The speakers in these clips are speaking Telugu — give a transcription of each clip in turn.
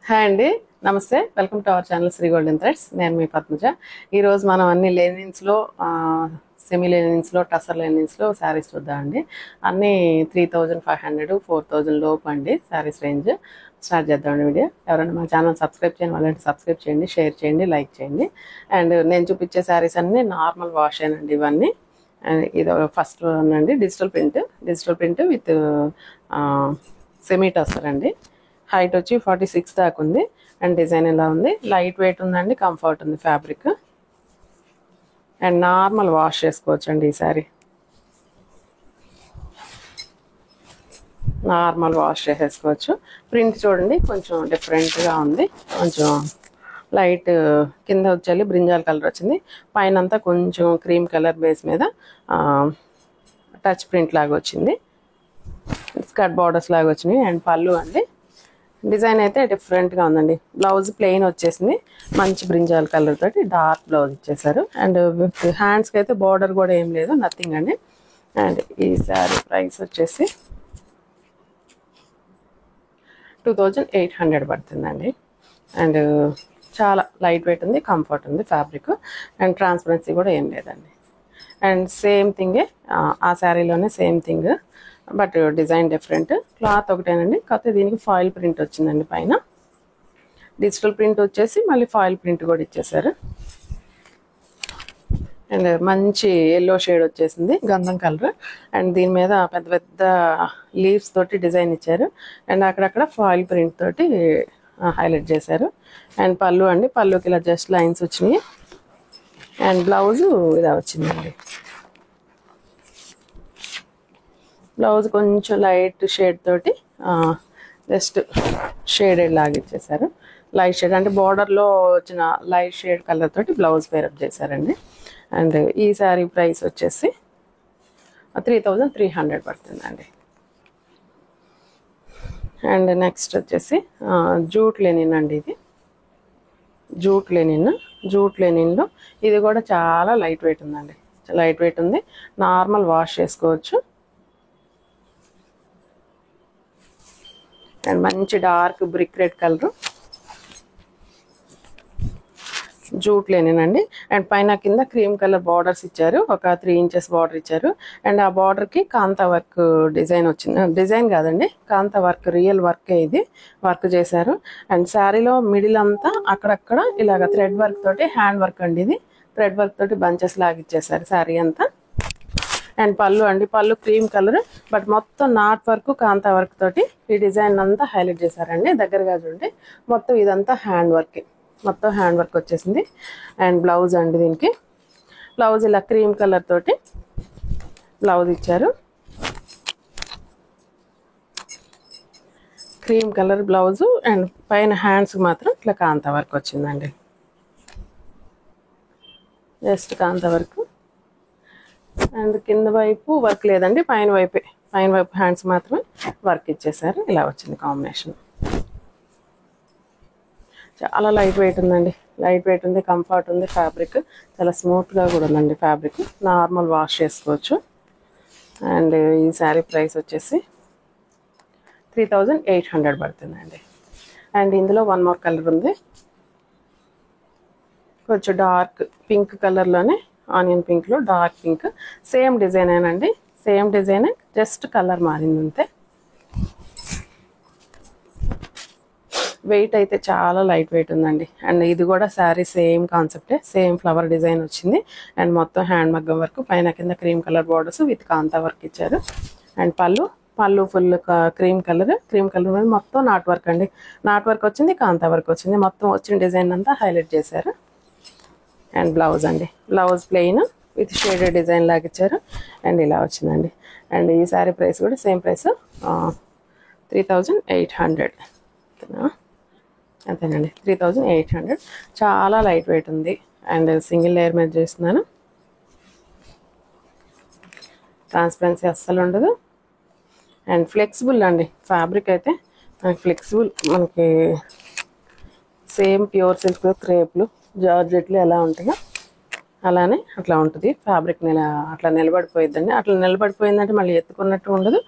హాయ్ అండి, నమస్తే. Welcome to our channel Sri golden threads. నేను మీ పద్మజ. ఈరోజు మనం అన్ని లెనిన్స్లో, సెమీ లెనిన్స్లో, టసర్ లెనిన్స్లో శారీస్ చూద్దామండి. అన్నీ 3500, 4000 లోపు అండి శారీస్ రేంజ్. స్టార్ట్ చేద్దామండి వీడియో. ఎవరైనా మా ఛానల్ సబ్స్క్రైబ్ చేయండి, వాళ్ళంటే సబ్స్క్రైబ్ చేయండి, షేర్ చేయండి, లైక్ చేయండి. అండ్ నేను చూపించే శారీస్ అన్నీ నార్మల్ వాష్ అయినండి ఇవన్నీ. అండ్ ఇది ఫస్ట్ వన్ అండి, digital print with semi tussar అండి. హైట్ వచ్చి 46 దాకా ఉంది. అండ్ డిజైన్ ఎలా ఉంది, లైట్ వెయిట్ ఉందండి, కంఫర్ట్ ఉంది ఫ్యాబ్రిక్. అండ్ నార్మల్ వాష్ చేసుకోవచ్చు అండి. ఈ సారీ నార్మల్ వాష్ చేసేసుకోవచ్చు. ప్రింట్ చూడండి కొంచెం డిఫరెంట్గా ఉంది. కొంచెం లైట్ కింద వచ్చి బ్రింజాల్ కలర్ వచ్చింది, పైన అంతా కొంచెం క్రీమ్ కలర్ బేస్ మీద టచ్ ప్రింట్ లాగా వచ్చింది. స్కర్ట్ బార్డర్స్ లాగా వచ్చినాయి. అండ్ పళ్ళు అండి, డిజైన్ అయితే డిఫరెంట్గా ఉందండి. బ్లౌజ్ ప్లెయిన్ వచ్చేసింది, మంచి బ్రింజాల్ కలర్ తోటి డార్క్ బ్లౌజ్ ఇచ్చేసారు. అండ్ విత్ హ్యాండ్స్కి అయితే బార్డర్ కూడా ఏం లేదు, నథింగ్ అండి. అండ్ ఈ శారీ ప్రైస్ వచ్చేసి 2800 పడుతుందండి. అండ్ చాలా లైట్ వెయిట్ ఉంది, కంఫర్ట్ ఉంది ఫ్యాబ్రిక్. అండ్ ట్రాన్స్పరెన్సీ కూడా ఏం లేదండి. అండ్ సేమ్ థింగే, ఆ శారీలోనే same thing, but design different. Cloth ఒకటేనండి, కాకపోతే దీనికి ఫాయిల్ ప్రింట్ వచ్చిందండి పైన. డిజిటల్ ప్రింట్ వచ్చేసి మళ్ళీ ఫాయిల్ ప్రింట్ కూడా ఇచ్చేసారు. అండ్ మంచి ఎల్లో షేడ్ వచ్చేసింది, గంధం కలర్. అండ్ దీని మీద పెద్ద పెద్ద లీవ్స్ తోటి డిజైన్ ఇచ్చారు. అండ్ అక్కడక్కడ ఫాయిల్ ప్రింట్ తోటి హైలైట్ చేశారు. అండ్ పళ్ళు అండి, పళ్ళుకి ఇలా జస్ట్ లైన్స్ వచ్చినాయి. అండ్ బ్లౌజు ఇలా వచ్చిందండి. బ్లౌజ్ కొంచెం లైట్ షేడ్ తోటి జస్ట్ షేడెడ్ లాగా ఇచ్చేసారు. లైట్ షేడ్ అంటే బార్డర్లో వచ్చిన లైట్ షేడ్ కలర్ తోటి బ్లౌజ్ పేరప్ చేశారండి. అండ్ ఈ శారీ ప్రైస్ వచ్చేసి 3300 పడుతుందండి. అండ్ నెక్స్ట్ వచ్చేసి జూట్ లెనిన్ అండి. ఇది జూట్ లెనిన్లో ఇది కూడా చాలా లైట్ వెయిట్ ఉందండి. లైట్ వెయిట్ ఉంది, నార్మల్ వాష్ చేసుకోవచ్చు. అండ్ మంచి dark brick red colour, jute Lenin అండి. అండ్ పైన కింద క్రీమ్ కలర్ బార్డర్స్ ఇచ్చారు, ఒక 3 inches బార్డర్ ఇచ్చారు. అండ్ ఆ బార్డర్కి కాంతా వర్క్ డిజైన్ వచ్చింది. డిజైన్ కాదండి, కాంతా వర్క్, రియల్ వర్కే ఇది వర్క్ చేశారు. అండ్ శారీలో మిడిల్ అంతా అక్కడక్కడ ఇలాగ థ్రెడ్ వర్క్ తోటి, హ్యాండ్ వర్క్ అండి ఇది, థ్రెడ్ వర్క్ తోటి బంచెస్ లాగా ఇచ్చేసారు శారీ అంతా. అండ్ పళ్ళు అండి, పళ్ళు క్రీమ్ కలర్, బట్ మొత్తం నాట్ వర్క్, కాంతా వర్క్ తోటి ఈ డిజైన్ అంతా హైలైట్ చేశారండి. దగ్గరగా చూడండి, మొత్తం ఇదంతా హ్యాండ్ వర్క్, మొత్తం హ్యాండ్ వర్క్ వచ్చేసింది. అండ్ బ్లౌజ్ అండి, దీనికి బ్లౌజ్ ఇలా క్రీమ్ కలర్ తోటి బ్లౌజ్ ఇచ్చారు. Cream colour blouse. అండ్ పైన హ్యాండ్స్కి మాత్రం ఇట్లా కాంతా వర్క్ వచ్చిందండి, జస్ట్ కాంతా వర్క్. అండ్ కింద వైపు వర్క్ లేదండి, పైన వైపు హ్యాండ్స్ మాత్రమే వర్క్ ఇచ్చేసారు. ఇలా వచ్చింది కాంబినేషన్. చాలా లైట్ వెయిట్ ఉందండి, లైట్ వెయిట్ ఉంది, కంఫర్ట్ ఉంది. ఫ్యాబ్రిక్ చాలా స్మూత్గా కూడా ఉందండి ఫ్యాబ్రిక్, నార్మల్ వాష్ చేసుకోవచ్చు. అండ్ ఈ శారీ ప్రైస్ వచ్చేసి 3800 పడుతుందండి. అండ్ ఇందులో వన్ మోర్ కలర్ ఉంది, కొంచెం డార్క్ పింక్ కలర్లోనే, ఆనియన్ పింక్లో డార్క్ పింక్. సేమ్ డిజైనేనండి, సేమ్ డిజైన్, జస్ట్ కలర్ మారింది అంతే. వెయిట్ అయితే చాలా లైట్ వెయిట్ ఉందండి. అండ్ ఇది కూడా శారీ సేమ్ కాన్సెప్టే, సేమ్ ఫ్లవర్ డిజైన్ వచ్చింది. అండ్ మొత్తం హ్యాండ్ మగ్గం వర్క్, పైన కింద cream colour borders with kantha work ఇచ్చారు. అండ్ పళ్ళు ఫుల్ క్రీమ్ కలర్ మొత్తం నాట్ వర్క్ అండి, నాట్ వర్క్ వచ్చింది, కాంతా వర్క్ వచ్చింది, మొత్తం వచ్చిన డిజైన్ అంతా హైలైట్ చేశారు. అండ్ బ్లౌజ్ అండి, blouse plain with shaded design లాగా ఇచ్చారు. అండ్ ఇలా వచ్చిందండి. అండ్ ఈ శారీ ప్రైస్ కూడా సేమ్ ప్రైస్, 3800 అంతేనండి, 3800. చాలా లైట్ వెయిట్ ఉంది. అండ్ సింగిల్ లేయర్ మీద చేస్తున్నాను, ట్రాన్స్పరెన్సీ అస్సలు ఉండదు. అండ్ ఫ్లెక్సిబుల్ అండి, ఫ్యాబ్రిక్ అయితే ఫ్లెక్సిబుల్, మనకి సేమ్ ప్యూర్ సిల్క్, క్రేప్లు, జార్జెట్లు ఎలా ఉంటాయో అలానే అట్లా ఉంటుంది. ఫ్యాబ్రిక్ అట్లా నిలబడిపోయిద్దండి. అట్లా నిలబడిపోయిందంటే మళ్ళీ ఎత్తుకున్నట్టు ఉండదు,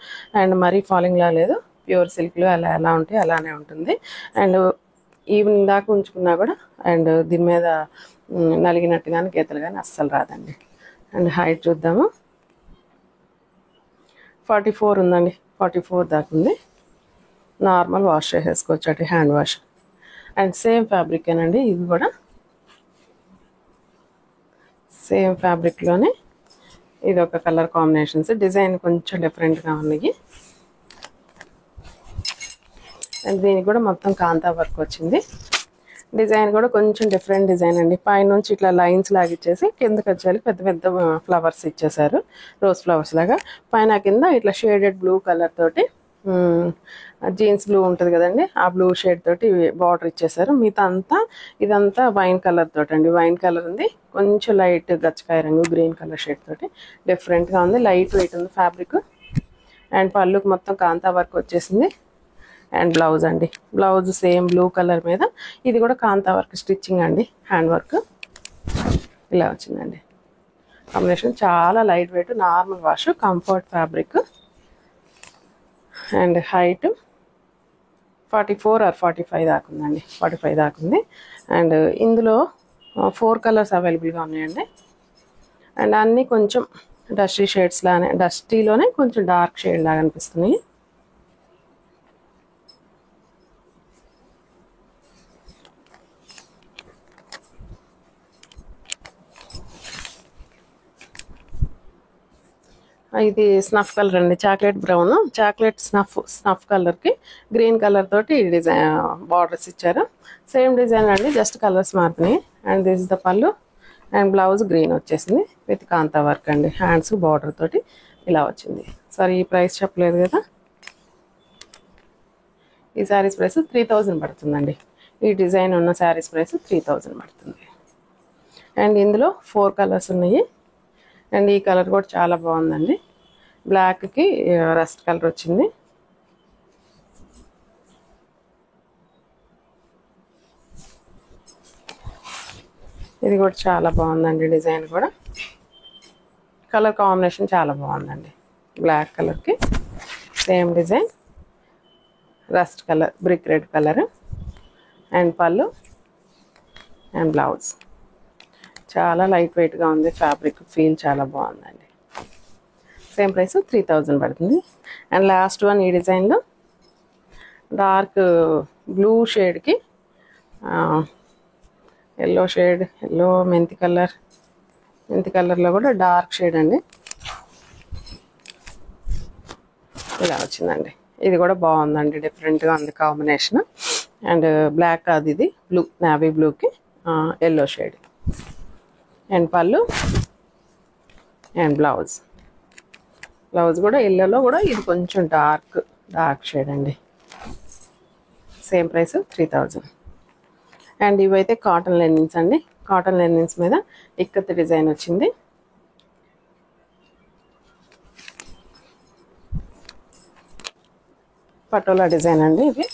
అండ్ మరీ ఫాలింగ్లా లేదు. ప్యూర్ సిల్క్లు ఎలా ఉంటాయి అలానే ఉంటుంది. అండ్ ఈవినింగ్ దాకా ఉంచుకున్నా కూడా అండ్ దీని మీద నలిగినట్టు కానీ గీతలు కానీ అస్సలు రాదండి. అండ్ హైట్ చూద్దాము. 44 ఉందండి, 44 దాకా ఉంది. నార్మల్ వాష్ చేసేసుకోవచ్చు అటు హ్యాండ్ వాష్. అండ్ సేమ్ ఫ్యాబ్రికేనండి ఇది కూడా, సేమ్ ఫ్యాబ్రిక్లోనే ఇది ఒక కలర్ కాంబినేషన్స్. డిజైన్ కొంచెం డిఫరెంట్గా ఉన్నాయి. అండ్ దీనికి కూడా మొత్తం కాంతా వర్క్ వచ్చింది. డిజైన్ కూడా కొంచెం డిఫరెంట్ డిజైన్ అండి. పైనుంచి ఇట్లా లైన్స్ లాగా ఇచ్చేసి కిందకి వచ్చేసి పెద్ద పెద్ద ఫ్లవర్స్ ఇచ్చేసారు, రోజ్ ఫ్లవర్స్ లాగా. పైన కింద ఇట్లా షేడెడ్ బ్లూ కలర్ తోటి, జీన్స్ బ్లూ ఉంటుంది కదండి, ఆ బ్లూ షేడ్ తోటి బార్డర్ ఇచ్చేసారు. మిగతా ఇదంతా వైన్ కలర్ తోటి అండి. వైన్ కలర్ ఉంది, కొంచెం లైట్ గచ్చకాయ రంగు గ్రీన్ కలర్ షేడ్ తోటి డిఫరెంట్గా ఉంది. లైట్ వెయిట్ ఉంది ఫ్యాబ్రిక్. అండ్ పళ్ళుకి మొత్తం కాంతా వర్క్ వచ్చేసింది. అండ్ బ్లౌజ్ అండి, బ్లౌజ్ సేమ్ బ్లూ కలర్ మీద ఇది కూడా కాంతా వర్క్ స్టిచ్చింగ్ అండి, హ్యాండ్ వర్క్ ఇలా వచ్చిందండి. కాంబినేషన్ చాలా light weight, normal wash, comfort fabric. And height 44 or 45 దాకా ఉందండి, 45 దాకా ఉంది. అండ్ ఇందులో 4 కలర్స్ అవైలబుల్గా ఉన్నాయండి. అండ్ అన్నీ కొంచెం డస్టీ షేడ్స్ లానే, డస్టీలోనే కొంచెం డార్క్ షేడ్ లాగా అనిపిస్తున్నాయి. ఇది స్నఫ్ కలర్ అండి, చాక్లెట్ బ్రౌన్, చాక్లెట్ స్నఫ్ కలర్కి గ్రీన్ కలర్ తోటి డిజైన్ బార్డర్స్ ఇచ్చారు. సేమ్ డిజైన్ అండి, జస్ట్ కలర్స్ మారుతున్నాయి. అండ్ దిస్ ఇస్ ద పళ్ళు. అండ్ బ్లౌజ్ గ్రీన్ వచ్చేసింది విత్ కాంతా వర్క్ అండి. హ్యాండ్స్ బార్డర్ తోటి ఇలా వచ్చింది. సరే ఈ ప్రైస్ చెప్పలేదు కదా, ఈ శారీస్ ప్రైస్ 3000 పడుతుందండి. ఈ డిజైన్ ఉన్న శారీస్ ప్రైస్ 3000 పడుతుంది. అండ్ ఇందులో 4 కలర్స్ ఉన్నాయి. అండ్ ఈ కలర్ కూడా చాలా బాగుందండి, బ్లాక్కి రస్ట్ కలర్ వచ్చింది. ఇది కూడా చాలా బాగుందండి, డిజైన్ కూడా కలర్ కాంబినేషన్ చాలా బాగుందండి. బ్లాక్ కలర్కి same design, rust colour, brick red colour. And పళ్ళు అండ్ బ్లౌజ్ చాలా లైట్ వెయిట్గా ఉంది ఫ్యాబ్రిక్, ఫీల్ చాలా బాగుందండి. సేమ్ ప్రైస్ 3000 పడుతుంది. అండ్ లాస్ట్ వన్ ఈ డిజైన్లో డార్క్ బ్లూ షేడ్కి ఎల్లో షేడ్, ఎల్లో మెంతి కలర్లో కూడా డార్క్ షేడ్ అండి, ఇలా వచ్చిందండి. ఇది కూడా బాగుందండి, డిఫరెంట్గా ఉంది కాంబినేషన్. అండ్ బ్లాక్ అది, ఇది బ్లూ, నావీ బ్లూకి ఎల్లో షేడ్. అండ్ పళ్ళు అండ్ బ్లౌజ్ కూడా ఎల్లోలో కూడా ఇది కొంచెం డార్క్ షేడ్ అండి. Same price 3000. అండ్ ఇవైతే కాటన్ లెనిన్స్ అండి. కాటన్ లెనిన్స్ మీద ఇక్కత్ డిజైన్ వచ్చింది. పటోలా డిజైన్ అండి. ఇది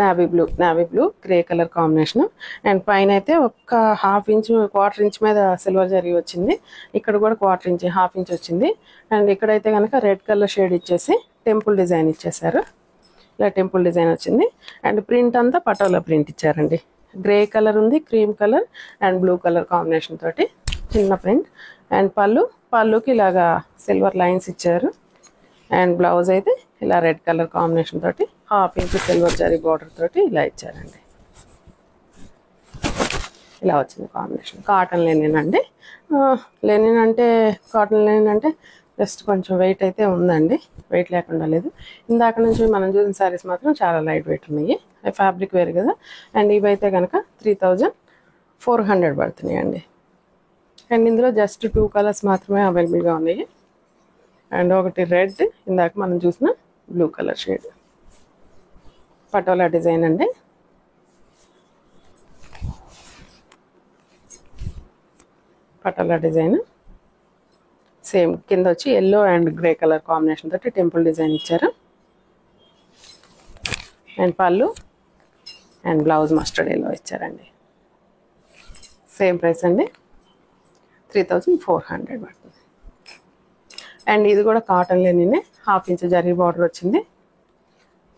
navy blue grey colour combination. And పైన అయితే ఒక క్వార్టర్ ఇంచ్ మీద సిల్వర్ జరీ వచ్చింది. ఇక్కడ కూడా క్వార్టర్ ఇంచ్, హాఫ్ ఇంచ్ వచ్చింది. అండ్ ఇక్కడైతే కనుక రెడ్ కలర్ షేడ్ ఇచ్చేసి టెంపుల్ డిజైన్ ఇచ్చేసారు. ఇలా టెంపుల్ డిజైన్ వచ్చింది. అండ్ ప్రింట్ అంతా పటోలా ప్రింట్ ఇచ్చారండి. గ్రే కలర్ ఉంది, cream colour and blue colour combination తోటి చిన్న ప్రింట్. అండ్ పళ్ళుకి ఇలాగా సిల్వర్ లైన్స్ ఇచ్చారు. అండ్ బ్లౌజ్ అయితే ఇలా రెడ్ కలర్ కాంబినేషన్ తోటి half inch silver zari border తోటి ఇలా ఇచ్చారండి. ఇలా వచ్చింది కాంబినేషన్. కాటన్ లెనిన్ అండి. కాటన్ లెనిన్ అంటే జస్ట్ కొంచెం వెయిట్ అయితే ఉందండి, వెయిట్ లేకుండా లేదు. ఇందాక నుంచి మనం చూసిన శారీస్ మాత్రం చాలా లైట్ వెయిట్ ఉన్నాయి, ఫ్యాబ్రిక్ వేరు కదా. అండ్ ఇవైతే కనుక 3400 పడుతున్నాయి అండి. అండ్ ఇందులో జస్ట్ 2 కలర్స్ మాత్రమే అవైలబుల్గా ఉన్నాయి. అండ్ ఒకటి రెడ్, ఇందాక మనం చూసిన blue colour shade. Patola design అండి. పటోలా డిజైన్ సేమ్ కింద వచ్చి yellow and grey colour combination తోటి టెంపుల్ డిజైన్ ఇచ్చారు. అండ్ పళ్ళు అండ్ బ్లౌజ్ మస్టర్డ్ ఎల్లో ఇచ్చారండి. సేమ్ ప్రైస్ అండి, 3400 పడుతుంది. అండ్ ఇది కూడా కాటన్ లెనినే, హాఫ్ ఇంచ్ జరీ బార్డర్ వచ్చింది.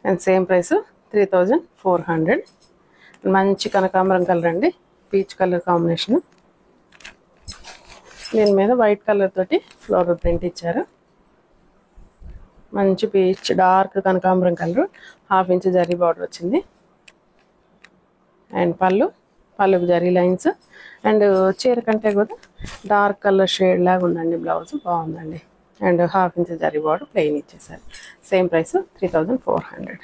And same price 3400. మంచి కనకాంబరం కలర్ అండి, పీచ్ కలర్ కాంబినేషన్. దీని మీద వైట్ కలర్ తోటి ఫ్లోరల్ ప్రింట్ ఇచ్చారు. మంచి పీచ్ డార్క్ కనకాంబరం కలర్, 1/2 ఇంచ్ జరీ బార్డర్ వచ్చింది. అండ్ పళ్ళుకి జరీ లైన్స్. అండ్ చీర కంటే కూడా డార్క్ కలర్ షేడ్ లాగా ఉందండి బ్లౌజ్, బాగుందండి. And 1/2 inch zari border plain ఇచ్చేసారు. Same price 3400.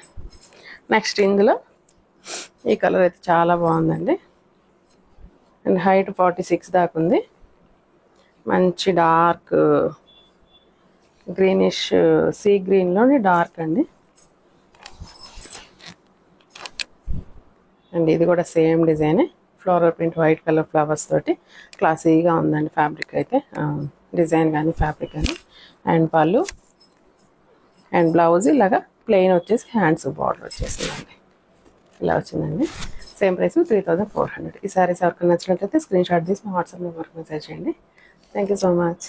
నెక్స్ట్ ఇందులో ఈ కలర్ అయితే చాలా బాగుందండి. అండ్ హైట్ 46 దాకా ఉంది. మంచి డార్క్ గ్రీనిష్ సీ గ్రీన్లోని డార్క్ అండి. అండ్ ఇది కూడా same design, floral print white colour flowers తోటి క్లాసీగా ఉందండి. ఫ్యాబ్రిక్ అయితే డిజైన్ కానీ ఫ్యాబ్రిక్ కానీ. అండ్ పళ్ళు అండ్ బ్లౌజ్ ఇలాగా ప్లెయిన్ వచ్చేసి హ్యాండ్స్ బార్డర్ వచ్చేసిందండి. ఇలా వచ్చిందండి. Same price 3400. ఈ సారీస్ ఎవరికైనా నచ్చినట్లయితే స్క్రీన్ షాట్ తీసి మా వాట్సాప్ నెంబర్కి మెసేజ్ చేయండి. Thank you so much.